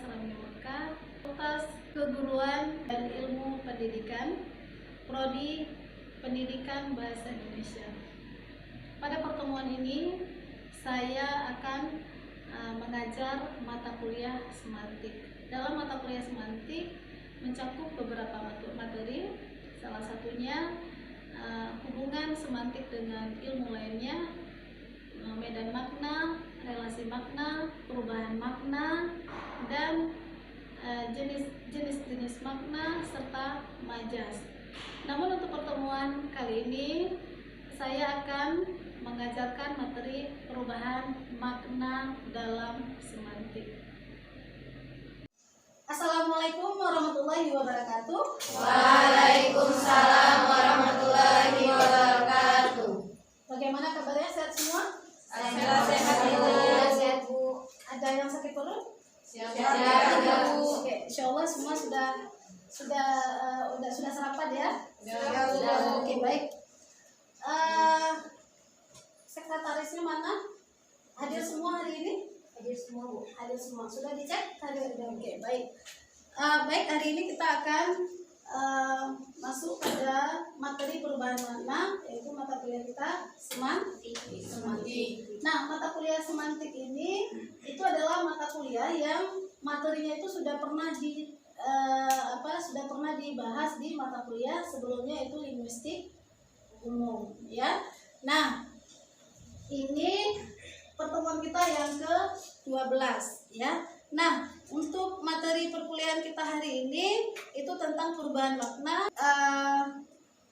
Asrama Mekah, Fakultas Keguruan dan Ilmu Pendidikan, Prodi Pendidikan Bahasa Indonesia. Pada pertemuan ini, saya akan mengajar mata kuliah semantik. Dalam mata kuliah semantik mencakup beberapa materi, salah satunya hubungan semantik dengan ilmu lainnya, medan makna, relasi makna, perubahan makna, dan jenis-jenis makna serta majas. Namun untuk pertemuan kali ini saya akan mengajarkan materi perubahan makna dalam semantik. Assalamualaikum warahmatullahi wabarakatuh. Waalaikumsalam warahmatullahi wabarakatuh. Bagaimana kabarnya, sehat semua? Sehat Bu. Ada yang sakit perut? Sehat Bu. Oke, insyaallah semua sudah sarapan ya? Sudah. Oke, baik. Sekretarisnya mana? Hadir semua hari ini? Hadir semua Bu. Hadir semua. Sudah dicek? Oke, baik. Baik, hari ini kita akan masuk pada materi perubahan makna, yaitu mata kuliah kita semantik. Nah, mata kuliah semantik ini itu adalah mata kuliah yang materinya itu sudah pernah dibahas di mata kuliah sebelumnya, itu linguistik umum ya. Nah, ini pertemuan kita yang ke-12 ya. Nah, untuk materi perkuliahan kita hari ini itu tentang perubahan makna.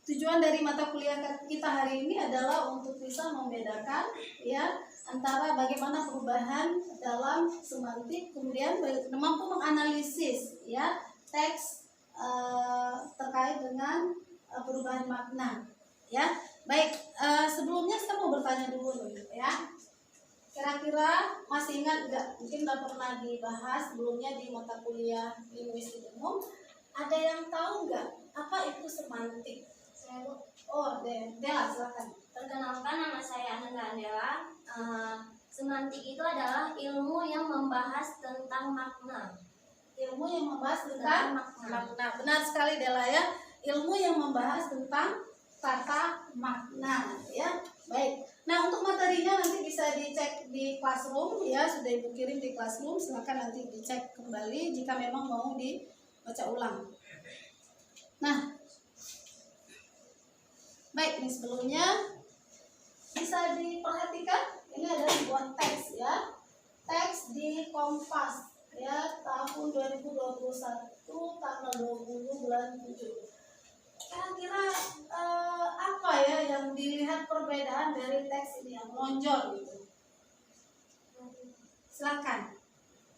Tujuan dari mata kuliah kita hari ini adalah untuk bisa membedakan ya antara bagaimana perubahan dalam semantik, kemudian mampu menganalisis ya teks terkait dengan perubahan makna ya. Baik, sebelumnya saya mau bertanya dulu ya. Kira-kira masih ingat nggak? Mungkin udah pernah dibahas sebelumnya di mata kuliah linguistik umum. Ada yang tahu nggak apa itu semantik? Saya Bu. Oh, Dela, silakan. Perkenalkan, nama saya Ananda Andela. Semantik itu adalah ilmu yang membahas tentang makna. Ilmu yang membahas tentang makna. Benar sekali Dela ya. Ilmu yang membahas tentang tata makna ya. Baik. Nah, untuk materinya nanti bisa dicek di Classroom ya, sudah Ibu kirim di Classroom, silakan nanti dicek kembali jika memang mau dibaca ulang. Nah, baik, nih sebelumnya bisa diperhatikan ini ada sebuah teks ya. Teks di Kompas ya, tahun 2021 tanggal 20 bulan 7. Kira-kira apa ya yang dilihat perbedaan dari teks ini yang menonjol gitu? Silakan.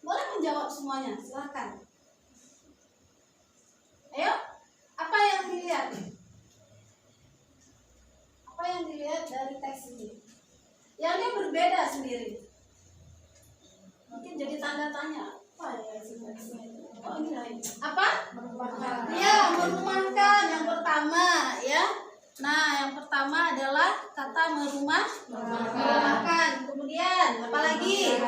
Boleh menjawab semuanya, silakan. Ayo, apa yang dilihat? Apa yang dilihat dari teks ini? Yang berbeda sendiri. Mungkin jadi tanda tanya. Apa ya sebenarnya? Oh, ini apa? Merumahkan. Ya, merumahkan yang pertama ya. Nah, yang pertama adalah kata merumahkan. Kemudian apa lagi?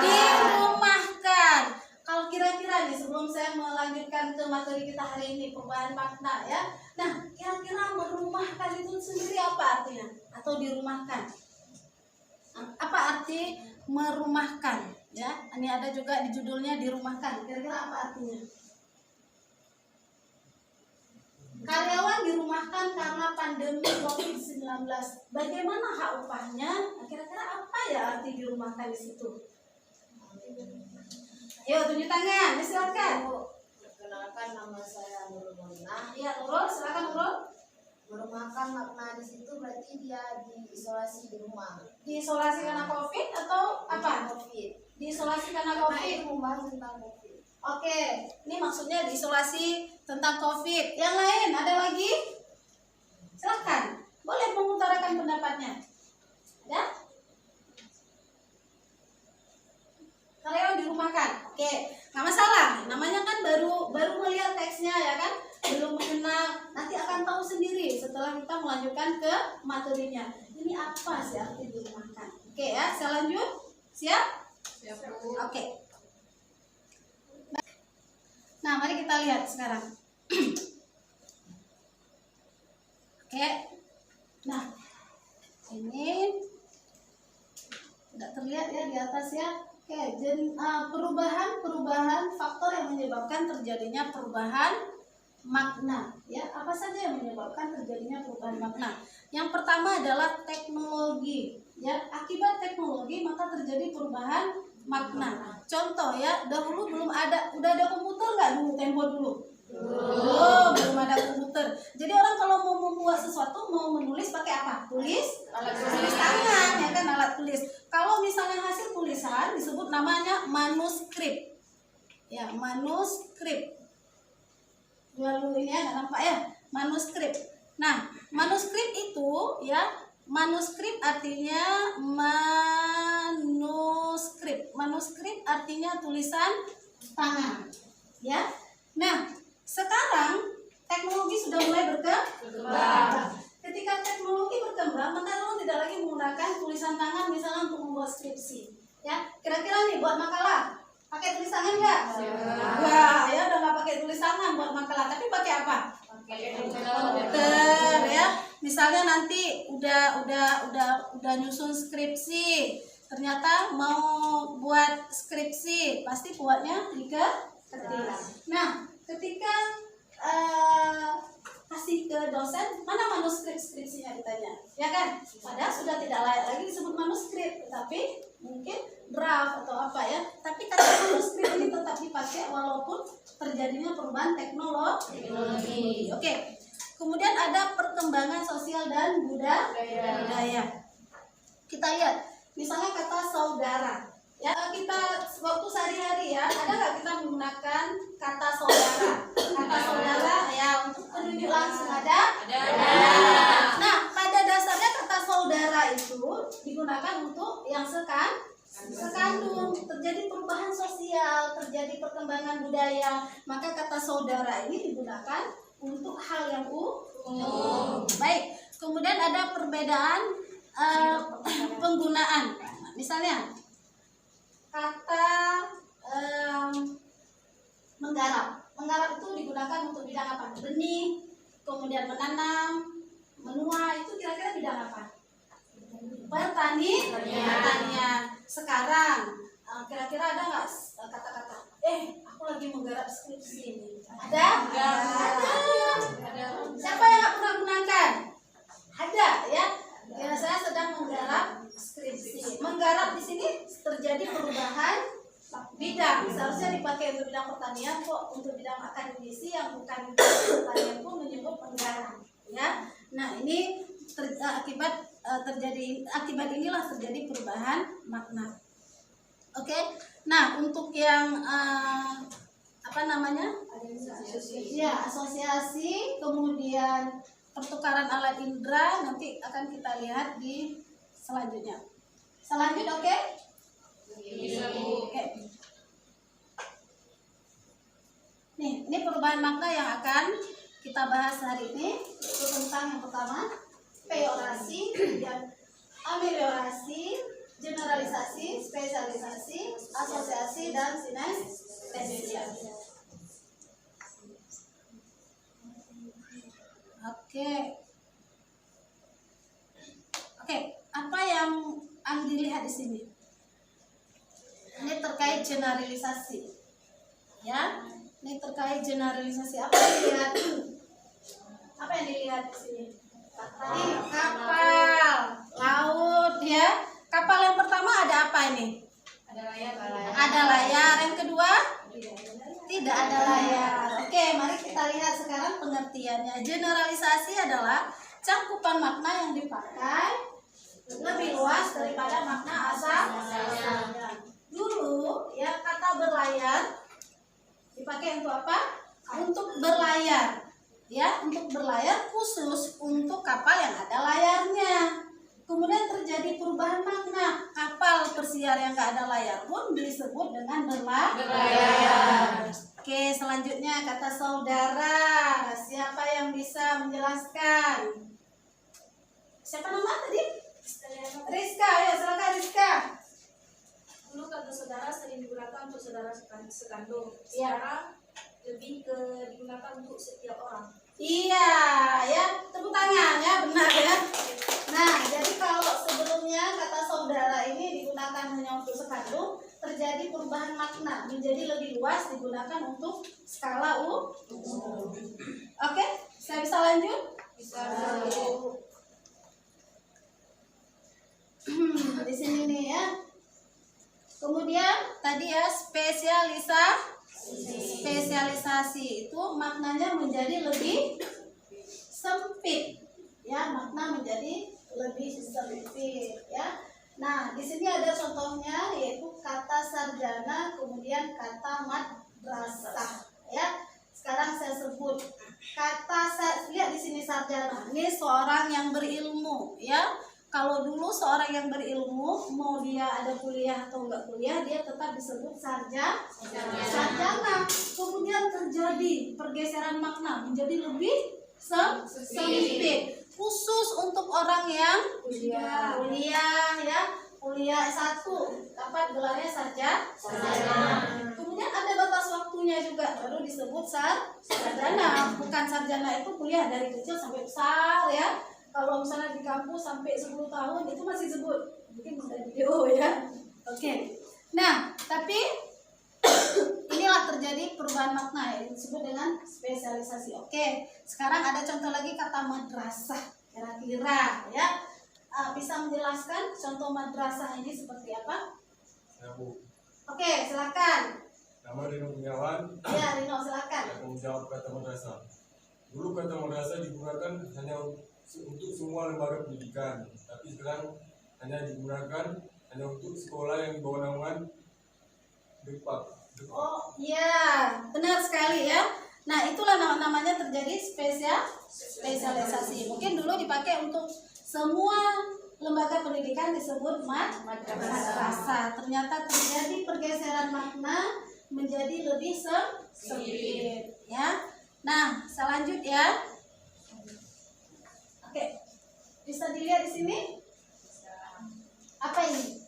Dirumahkan. Kalau kira-kira nih sebelum saya melanjutkan ke materi kita hari ini perubahan makna ya. Nah, kira-kira merumahkan itu sendiri apa artinya? Atau dirumahkan? Apa arti merumahkan? Ya, ini ada juga di judulnya dirumahkan. Kira-kira apa artinya? Karyawan dirumahkan karena pandemi COVID-19. Bagaimana hak upahnya? Nah, kira-kira apa ya arti dirumahkan di situ? Ayo tunjuk tangan, silakan. Perkenalkan, nama saya Nurul Moina. Iya, Nurul, silakan Nurul. Merumahkan makna di situ berarti dia diisolasi di rumah. Diisolasi karena COVID atau apa? COVID. Diisolasi karena Karena COVID. itu membahas tentang COVID. Oke, ini maksudnya diisolasi tentang COVID. Yang lain ada lagi? Silakan, boleh mengutarakan pendapatnya. Ya? Karyawan dirumahkan. Oke, nggak masalah. Namanya kan baru melihat teksnya ya kan, belum mengenal. Nanti akan tahu sendiri setelah kita melanjutkan ke materinya. Ini apa sih arti dirumahkan? Oke ya, saya lanjut. Siap? Siap Bu. Oke. kita lihat sekarang. Oke. Nah, ini tidak terlihat ya di atas ya. Oke, jadi perubahan faktor yang menyebabkan terjadinya perubahan makna ya. Apa saja yang menyebabkan terjadinya perubahan makna? Yang pertama adalah teknologi ya. Akibat teknologi maka terjadi perubahan makna. Contoh ya, dahulu belum ada, udah ada komputer nggak dulu, tempo dulu? Belum ada komputer. Jadi orang kalau mau membuat sesuatu, mau menulis pakai apa? Tulis tangan ya kan, alat tulis. Kalau misalnya hasil tulisan disebut namanya manuskrip ya, manuskrip. Lalu ini ya, nggak nampak ya, manuskrip. Nah, manuskrip itu ya, manuskrip artinya manuskrip. Manuskrip artinya tulisan tangan ya. Nah, sekarang teknologi sudah mulai berkembang. Ketika teknologi berkembang, maka orang tidak lagi menggunakan tulisan tangan misalnya untuk membuat skripsi ya. Kira-kira nih buat makalah pakai tulis tangan nggak? Enggak, ya udah nggak pakai tulis tangan buat makalah, tapi pakai apa? Pakai komputer ya. Misalnya nanti udah nyusun skripsi, ternyata mau buat skripsi, pasti buatnya di kertas. Nah, ketika kasih ke dosen, mana manuskrip skripsinya ditanya, ya kan? Padahal sudah tidak layak lagi disebut manuskrip, tapi mungkin draft atau apa ya. Tapi kata manuskrip ini tetap dipakai walaupun terjadinya perubahan teknologi. Oke. Kemudian ada perkembangan sosial dan budaya. Kita lihat, misalnya kata saudara. Ya, kita waktu sehari-hari ya, ada nggak kita menggunakan kata saudara? Kata saudara ya untuk penunjuk langsung ada? Ada. Nah, pada dasarnya kata saudara itu digunakan untuk yang sekandung. Terjadi perubahan sosial, terjadi perkembangan budaya, maka kata saudara ini digunakan untuk hal yang umum. Baik, kemudian ada perbedaan penggunaan. Nah, misalnya kata menggarap. Menggarap itu digunakan untuk bidang apa? Benih, kemudian menanam, menuai, itu kira-kira bidang apa? Pertanian. Sekarang kira-kira ada nggak kata-kata? Aku lagi menggarap skripsi ini. Ada? Siapa yang nggak pernah gunakan? Ada ya. Ya, saya sedang menggarap skripsi. Menggarap di sini terjadi perubahan bidang. Seharusnya dipakai untuk bidang pertanian, kok untuk bidang akademisi yang bukan pertanian pun menyebut menggarap. Ya. Nah, ini akibat inilah terjadi perubahan makna. Oke. Nah, untuk yang asosiasi, kemudian pertukaran alat indera nanti akan kita lihat di selanjutnya. Oke? Oke. Nih, ini perubahan makna yang akan kita bahas hari ini. Itu tentang yang pertama, peorasi, kemudian ameliorasi, generalisasi, spesialisasi, asosiasi, dan sinestesia. Oke, apa yang Andi lihat di sini? Ini terkait generalisasi, ya. Ini terkait generalisasi. Apa yang dilihat? Apa yang dilihat di sini? Kapal, laut, ya. Kapal yang pertama ada apa ini? Ada layar. Yang kedua? Tidak ada layar. Oke, mari kita lihat sekarang pengertiannya. Generalisasi adalah cakupan makna yang dipakai lebih luas daripada makna asalnya. Dulu ya, kata berlayar dipakai untuk apa? Untuk berlayar. Ya, untuk berlayar khusus untuk kapal yang ada layarnya. Kemudian terjadi perubahan makna. Kapal persiar yang nggak ada layar pun disebut dengan berlayar. Oke, selanjutnya kata saudara. Siapa yang bisa menjelaskan? Siapa nama tadi? Rizka, ya silakan Rizka. Dulu kata saudara sering digunakan untuk saudara sekandung. Ya. Sekarang lebih digunakan untuk setiap orang. Iya, ya, tepuk tangan ya, benar ya. Nah, jadi kalau sebelumnya kata saudara ini digunakan hanya untuk sekadung, terjadi perubahan makna menjadi lebih luas digunakan untuk skala umum. Oke, saya bisa lanjut? Bisa. Di sini nih ya. Kemudian tadi ya spesialisasi itu maknanya menjadi lebih sempit ya, makna menjadi lebih sempit ya. Nah, di sini ada contohnya yaitu kata sarjana kemudian kata madrasah ya. Sekarang saya sebut lihat di sini sarjana. Ini seorang yang berilmu ya. Kalau dulu seorang yang berilmu, mau dia ada kuliah atau enggak kuliah, dia tetap disebut sarjana. Kemudian terjadi pergeseran makna menjadi lebih sempit. Khusus untuk orang yang kuliah ya, kuliah S1 dapat gelarnya sarjana. Kemudian ada batas waktunya juga, baru disebut sarjana. Bukan sarjana itu kuliah dari kecil sampai besar ya. Kalau misalnya di kampus sampai 10 tahun itu masih sebut, mungkin udah video ya. Oke. Nah, tapi inilah terjadi perubahan makna yang disebut dengan spesialisasi. Oke. Sekarang ada contoh lagi kata madrasah. Kira-kira ya, bisa menjelaskan contoh madrasah ini seperti apa? Ya, Bu. Oke, silakan. Nama Rino Kurniawan. Ya, Rino silakan. Akan menjawab kata madrasah. Dulu kata madrasah digunakan hanya untuk semua lembaga pendidikan, tapi sekarang hanya digunakan hanya untuk sekolah yang di bawah naungan DEPAK. Oh iya, benar sekali ya. Nah, itulah namanya terjadi spesialisasi. Mungkin dulu dipakai untuk semua lembaga pendidikan disebut madrasah. Ternyata terjadi pergeseran makna menjadi lebih sempit ya. Nah, selanjut ya. Oke, bisa dilihat di sini. Apa ini?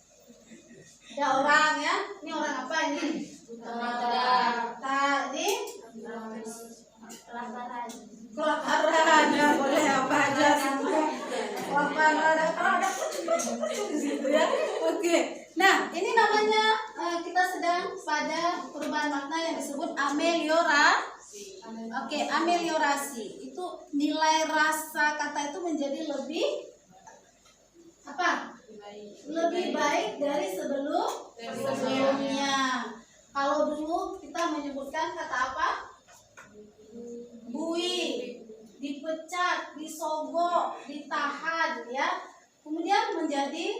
Ada orang ya. Ini orang apa ini? Tadi kelaparan ya, boleh apa aja semua. Kelaparan ada di situ ya. Oke. Nah, ini namanya kita sedang pada perubahan makna yang disebut ameliorasi. Oke, ameliorasi itu nilai rasa kata itu menjadi lebih apa? Lebih baik dari sebelumnya. Kalau dulu kita menyebutkan kata apa? Bui, dipecat, disogok, ditahan ya. Kemudian menjadi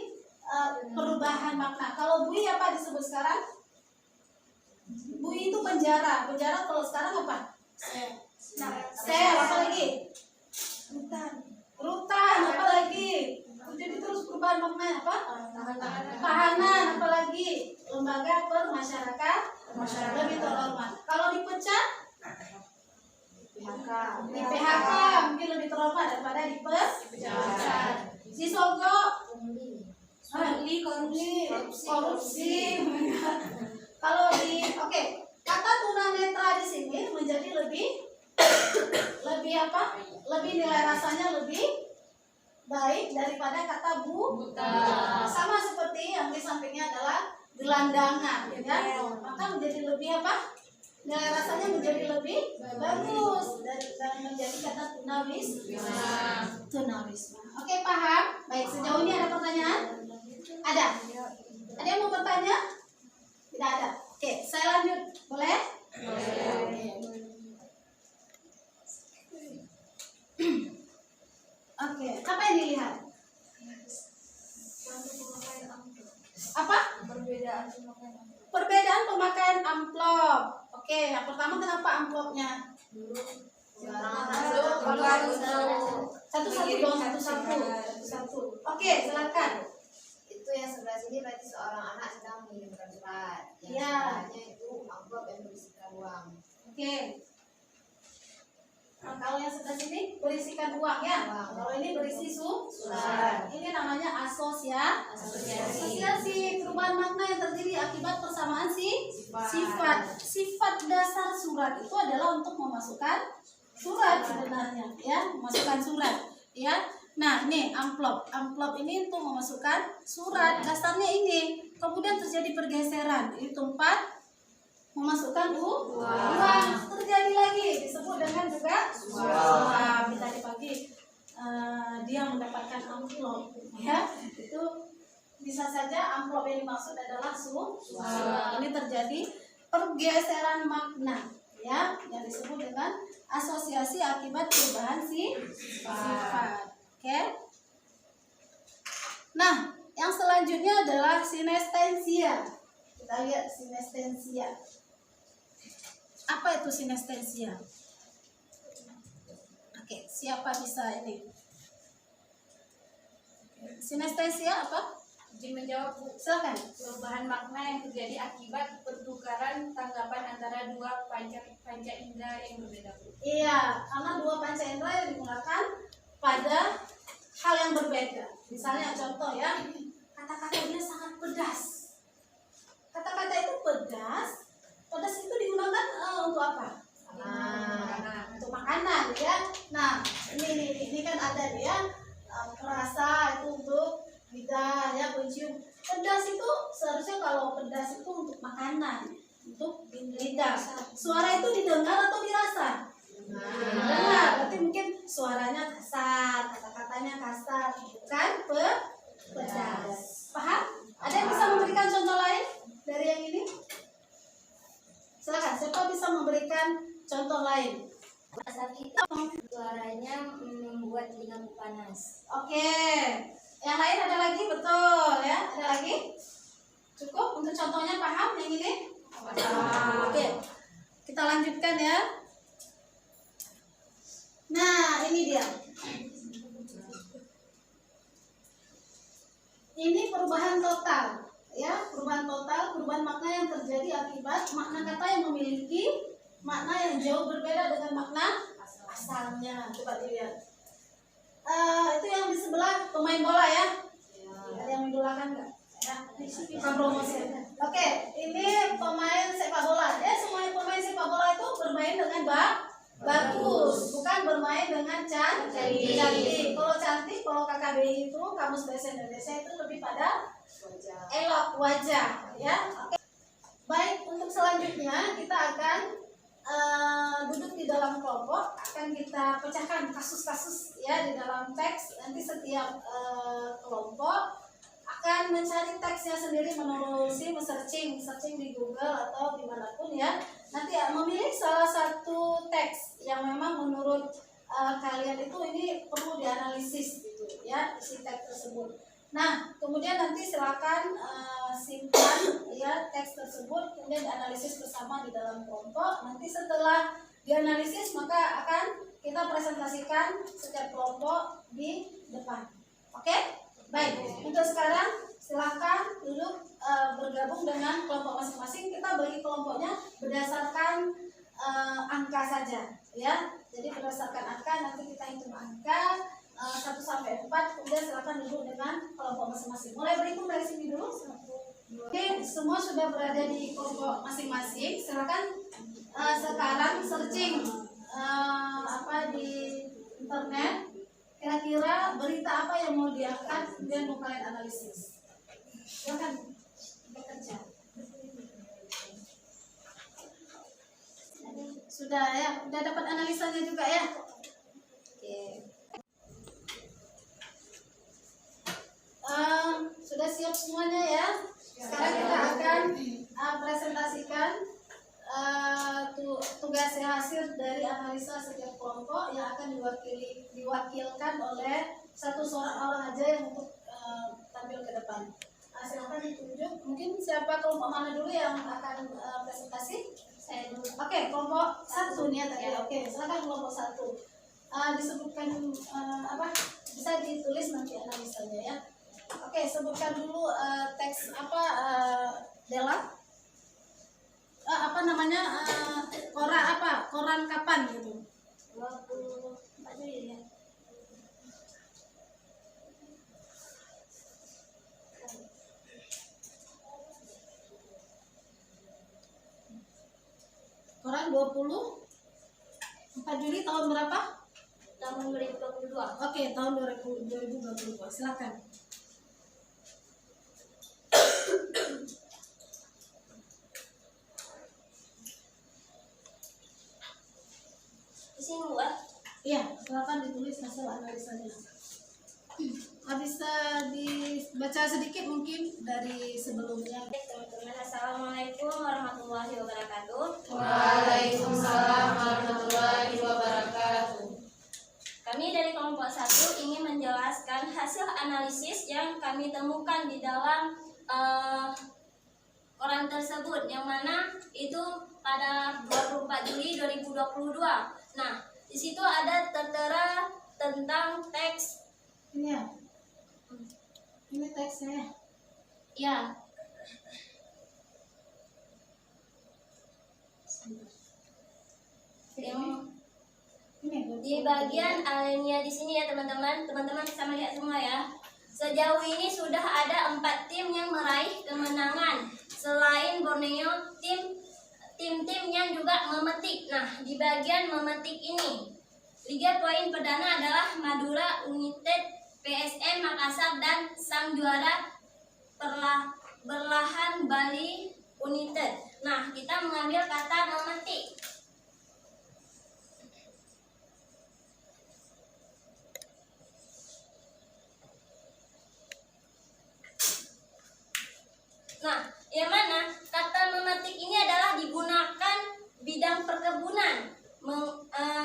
perubahan makna. Kalau bui apa disebut sekarang? Bui itu penjara. Penjara kalau sekarang apa? Sel, apa lagi? Rutan, apa lagi? Jadi terus perubahan makna apa? Tahanan, apa lagi? Lembaga permasyarakat lebih terhormat. Kalau dipecat? Di PHK mungkin lebih terhormat daripada dipecat. Disogok? Korupsi. Kalau oke, kata tunanetra di sini menjadi lebih apa? Lebih nilai rasanya lebih baik daripada kata buta. Sama seperti yang di sampingnya adalah gelandangan, ya. Maka menjadi lebih apa? Nilai rasanya menjadi lebih bagus dan menjadi kata tunawisma. Oke, paham? Baik, sejauh ini ada pertanyaan? Ada? Ada yang mau bertanya? Tidak ada. Oke, saya lanjut. Boleh? Oke, apa yang dilihat? Apa? Perbedaan pemakaian amplop. Oke, yang pertama kenapa amplopnya? Satu. Oke, silakan. Itu yang sebelah sini berarti seorang anak sedang mengirimkan surat. Yang Ya. sebelahnya itu amplop yang berisikan uang. Oke. Nah, kalau yang sebelah sini berisikan uang ya. Kalau ini berisi surat. Ini namanya asosiasi. Perubahan makna yang terjadi akibat persamaan sifat. Sifat dasar surat itu adalah untuk memasukkan surat sebenarnya, ya, memasukkan surat, ya. Nah, ini amplop. Amplop ini untuk memasukkan surat. Dasarnya ini. Kemudian terjadi pergeseran. Ini tempat memasukkan uang. Terjadi lagi. Disebut dengan juga suap. Tadi pagi dia mendapatkan amplop. Ya, itu bisa saja amplop yang dimaksud adalah suap. Ini terjadi pergeseran makna. Ya, yang disebut dengan asosiasi akibat perubahan sifat. Oke. Nah, yang selanjutnya adalah sinestensia. Kita lihat sinestensia. Apa itu sinestensia? Oke, siapa bisa ini? Sinestensia apa? Izin menjawab, Bu. Silakan. Perubahan makna yang terjadi akibat pertukaran tanggapan antara dua panca indera yang berbeda, Bu. Iya, karena dua panca indera yang digunakan pada hal yang berbeda. Misalnya contoh ya, kata-kata dia sangat pedas. Kata-kata itu pedas. Pedas itu digunakan untuk apa? Untuk makanan ya. Nah, ini kan ada dia perasa itu untuk lidah ya, pencium. Pedas itu seharusnya kalau pedas itu untuk makanan, untuk lidah. Suara itu didengar atau dirasa? Dengar, berarti mungkin suaranya kasar, kata-katanya kasar, bukan pedas. Paham? Ada yang bisa memberikan contoh lain dari yang ini? Silakan, siapa bisa memberikan contoh lain? Sakit, suaranya membuat telingaku panas. Oke, yang lain ada lagi? Betul ya, ada lagi? Cukup untuk contohnya, paham yang ini? Oke, kita lanjutkan ya. Nah, ini dia. Ini perubahan total, ya, perubahan total, perubahan makna yang terjadi akibat makna kata yang memiliki makna yang jauh berbeda dengan makna asalnya. Coba dilihat. Itu yang di sebelah pemain bola ya. Ada yang mengidolakan nggak? Ya, kita promosi. Oke, ini pemain sepak bola. Ya, semua pemain sepak bola itu bermain dengan bagus, bukan bermain dengan cantik. Kalau cantik, kalau KKBI itu Kamus Bahasa Indonesia itu lebih pada elok, wajah, ya. Oke. Baik, untuk selanjutnya kita akan duduk di dalam kelompok, akan kita pecahkan kasus-kasus ya di dalam teks. Nanti setiap kelompok akan mencari teksnya sendiri, menelusi, searching di Google atau dimanapun ya. Nanti memilih salah satu teks yang memang menurut kalian itu ini perlu dianalisis gitu ya, isi teks tersebut. Nah, kemudian nanti silakan simpan ya teks tersebut, kemudian dianalisis bersama di dalam kelompok. Nanti setelah dianalisis maka akan kita presentasikan setiap kelompok di depan. Oke? Baik, untuk sekarang silahkan duduk bergabung dengan kelompok masing-masing. Kita bagi kelompoknya berdasarkan angka saja, ya. Jadi berdasarkan angka nanti kita hitung angka 1 sampai 4. Kemudian silahkan duduk dengan kelompok masing-masing. Mulai berhitung dari sini dulu. Oke, semua sudah berada di kelompok masing-masing. Silahkan sekarang searching di internet. Kira-kira berita apa yang mau diangkat kemudian mau kalian analisis. Silakan bekerja. Sudah ya, udah dapat analisanya juga ya. Oke. Sudah siap semuanya ya. Sekarang kita akan presentasikan tugas hasil dari analisa setiap kelompok yang akan diwakilkan oleh satu orang aja yang untuk tampil ke depan. Silakan ditunjuk. Mungkin siapa kelompok mana dulu yang akan presentasi? Saya dulu. Oke, kelompok 1 nih ya tadi. Oke, silakan kelompok 1. Disebutkan bisa ditulis nanti analisanya ya. Oke, sebutkan dulu teks Dela. Koran kapan gitu? 24 Juli ya. Orang 24 Juli tahun berapa? Tahun 2022. Oke, tahun 2022. Silakan. Di sini Bu ya. Iya, silakan ditulis hasil analisanya. Bisa dibaca sedikit mungkin dari sebelumnya. Baik, teman-teman, assalamualaikum warahmatullahi wabarakatuh. Waalaikumsalam warahmatullahi wabarakatuh. Kami dari kelompok 1 ingin menjelaskan hasil analisis yang kami temukan di dalam koran tersebut, yang mana itu pada 24 Juli 2022. Nah, di situ ada tertera tentang teks. Ini ya. Ini teksnya. Ya, yang Ini di bagian alinea di sini ya teman-teman. Teman-teman bisa melihat semua ya. Sejauh ini sudah ada 4 tim yang meraih kemenangan. Selain Borneo, tim-tim yang juga memetik. Nah, di bagian memetik ini, Liga poin perdana adalah Madura United, PSM Makassar, dan sang juara Berlahan Bali United. Nah, kita mengambil kata memetik. Nah, yang mana kata memetik ini adalah digunakan bidang perkebunan,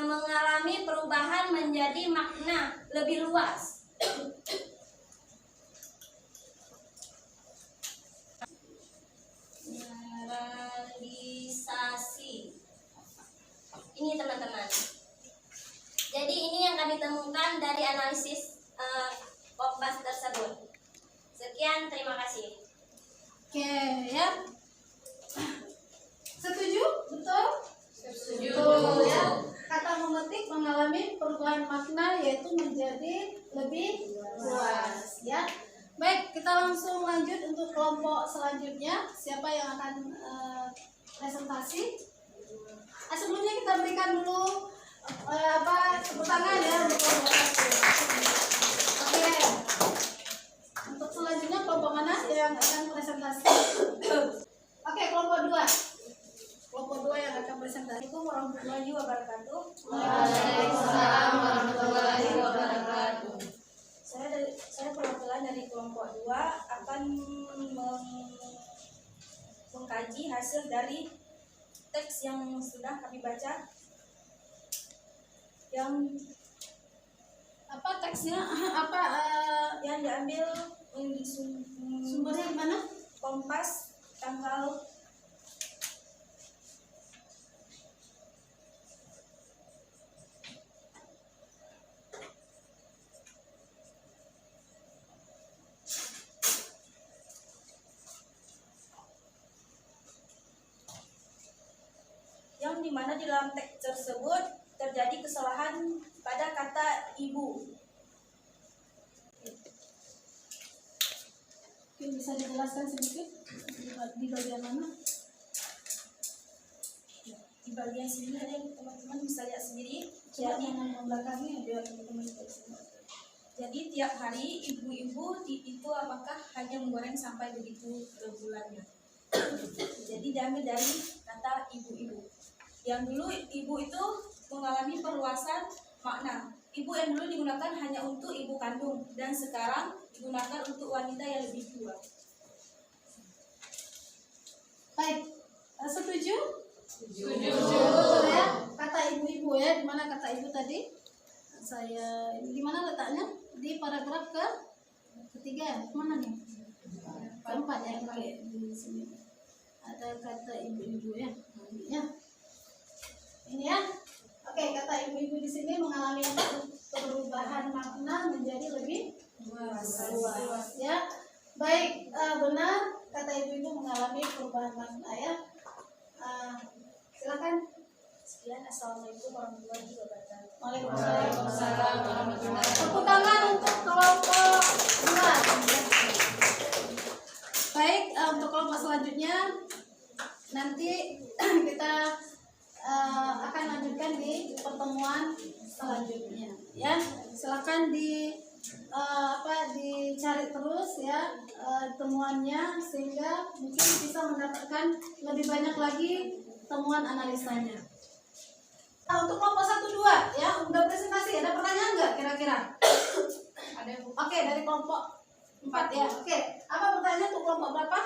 mengalami perubahan menjadi makna lebih luas. Generalisasi. Ini teman-teman. Jadi ini yang kami temukan dari analisis Kompas tersebut. Sekian, terima kasih. Oke, ya. Setuju? Betul? Setuju. Betul ya. Kata memetik mengalami perubahan makna, yaitu menjadi lebih luas ya. Baik, kita langsung lanjut untuk kelompok selanjutnya. Siapa yang akan presentasi? Sebelumnya kita berikan dulu tepuk tangan ya untuk kelompok satu. Oke. Untuk selanjutnya kelompok mana yang akan presentasi? Oke, kelompok 2. Kelompok 2 yang akan presentasi. Assalamualaikum warahmatullahi wabarakatuh. Waalaikumsalam warahmatullahi wabarakatuh. Saya perwakilan dari kelompok 2 akan mengkaji hasil dari teks yang sudah kami baca, yang Apa teksnya? yang diambil Sumbernya di mana? Kompas tanggal yang dimana di dalam teks tersebut terjadi kesalahan pada kata ibu. Mungkin bisa dijelaskan sedikit di bagian mana? Di bagian sini ada yang teman-teman bisa lihat sendiri. Coba Jadi, yang belakangnya biar teman-teman bisa lihat. jadi tiap hari ibu-ibu itu apakah hanya menggoreng sampai begitu bulannya. Jadi diambil dari kata ibu-ibu. Yang dulu ibu itu mengalami perluasan makna. Ibu yang dulu digunakan hanya untuk ibu kandung dan sekarang digunakan untuk wanita yang lebih tua. Baik, setuju? Setuju. Betul ya. Kata ibu-ibu ya, di mana kata ibu tadi? Saya di mana letaknya? Di paragraf ketiga. Mana nih? Keempat ya, oke, di sini. Ada kata ibu-ibu ya. Ya. Ini ya. Oke, kata ibu-ibu di sini mengalami apa? Perubahan makna menjadi lebih luas ya. Baik, benar kata ibu-ibu mengalami perubahan makna ya. Silakan. Sekian, assalamualaikum warahmatullahi wabarakatuh. Waalaikumsalam. warahmatullahi wabarakatuh. Tepuk tangan untuk kelompok 2. Baik, untuk kelompok selanjutnya nanti kita pertemuan selanjutnya ya. Silakan dicari terus ya temuannya, sehingga mungkin bisa mendapatkan lebih banyak lagi temuan analisanya. Nah, untuk kelompok 1-2 ya, udah presentasi, ada pertanyaan nggak kira-kira? Ada Bu. Oke, dari kelompok 4 ya. Oke, apa pertanyaan untuk kelompok berapa?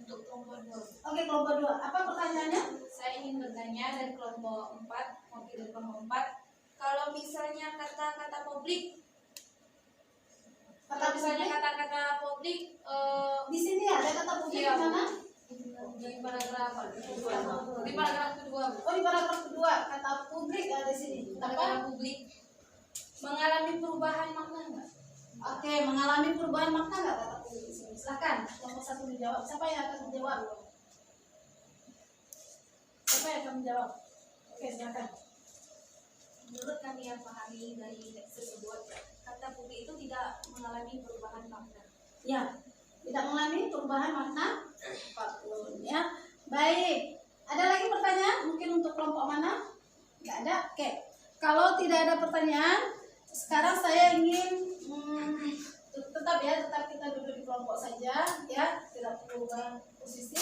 Untuk kelompok 2. Oke, kelompok 2. Apa pertanyaannya? Saya ingin bertanya dari kelompok 4, mungkin dari kelompok 4, kalau misalnya kata-kata publik, kata-kata publik Di sini ada kata publik Iya, di mana? di paragraf kedua. Di paragraf kedua, Bu. Oh, di paragraf kedua kata publik ada di sini. Kata-kata Apa? publik mengalami perubahan makna nggak? Oke, mengalami perubahan makna nggak kata publik di sini? Silakan, kelompok 1 menjawab. Siapa yang akan menjawab? Siapa yang akan menjawab? Oke, silakan. Menurut kami yang pahami dari teks tersebut, kata publik itu tidak mengalami perubahan makna. Ya, tidak mengalami perubahan makna. Ya, baik. Ada lagi pertanyaan? Mungkin untuk kelompok mana? Nggak ada. Oke. Kalau tidak ada pertanyaan, sekarang saya ingin tetap kita duduk di kelompok saja, ya, tidak perlu berubah posisi.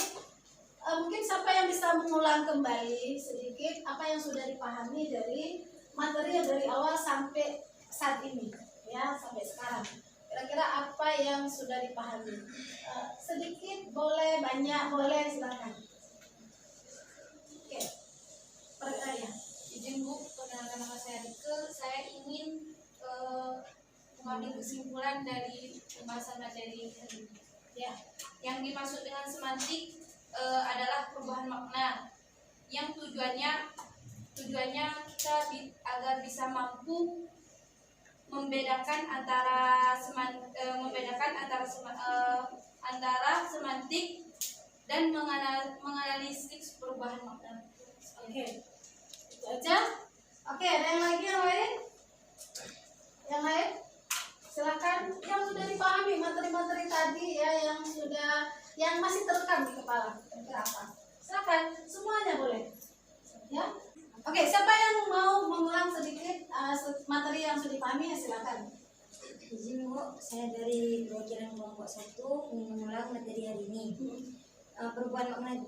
Mungkin siapa yang bisa mengulang kembali sedikit apa yang sudah dipahami dari materi yang dari awal sampai saat ini, ya, sampai sekarang. Kira-kira apa yang sudah dipahami? Sedikit boleh, banyak boleh, silakan. Oke. Ya. Izin Bu, perkenalkan nama saya Rike. Saya ingin mengambil kesimpulan dari pembahasan materi hari ini. Ya. Yang dimaksud dengan semantik adalah perubahan makna yang tujuannya kita agar bisa mampu membedakan antara semantik dan menganalisis perubahan makna. Oke. Itu aja. Oke, ada yang lain? Yang lain? Silakan. Yang sudah dipahami materi-materi tadi ya, yang masih terekam di kepala. Kira apa? Silakan. Semuanya boleh. Ya. Oke, siapa yang mau mengulang sedikit materi yang sudah dipahami, ya silakan. Izin Bu, saya dari perwakilan kelompok 1 ingin mengulang materi hari ini. Perubahan makna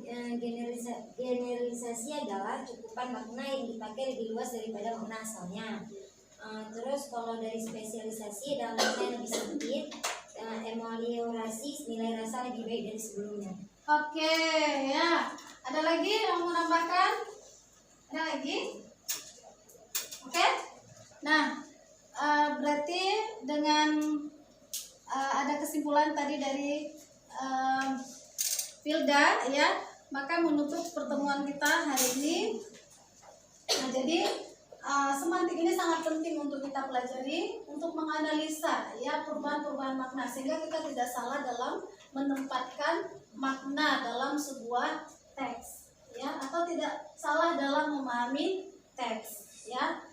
generalisasi adalah cukupan makna yang dipakai lebih luas daripada makna asalnya. Terus kalau dari spesialisasi adalah makna yang lebih sempit, emeliorasi nilai rasa lebih baik dari sebelumnya. Oke, ya. Ada lagi yang mau menambahkan? Ada lagi? Oke. Nah, berarti dengan ada kesimpulan tadi dari Filda ya, maka menutup pertemuan kita hari ini. Nah, jadi semantik ini sangat penting untuk kita pelajari, untuk menganalisa ya perubahan-perubahan makna, sehingga kita tidak salah dalam menempatkan makna dalam sebuah teks ya, atau tidak salah dalam memahami teks ya.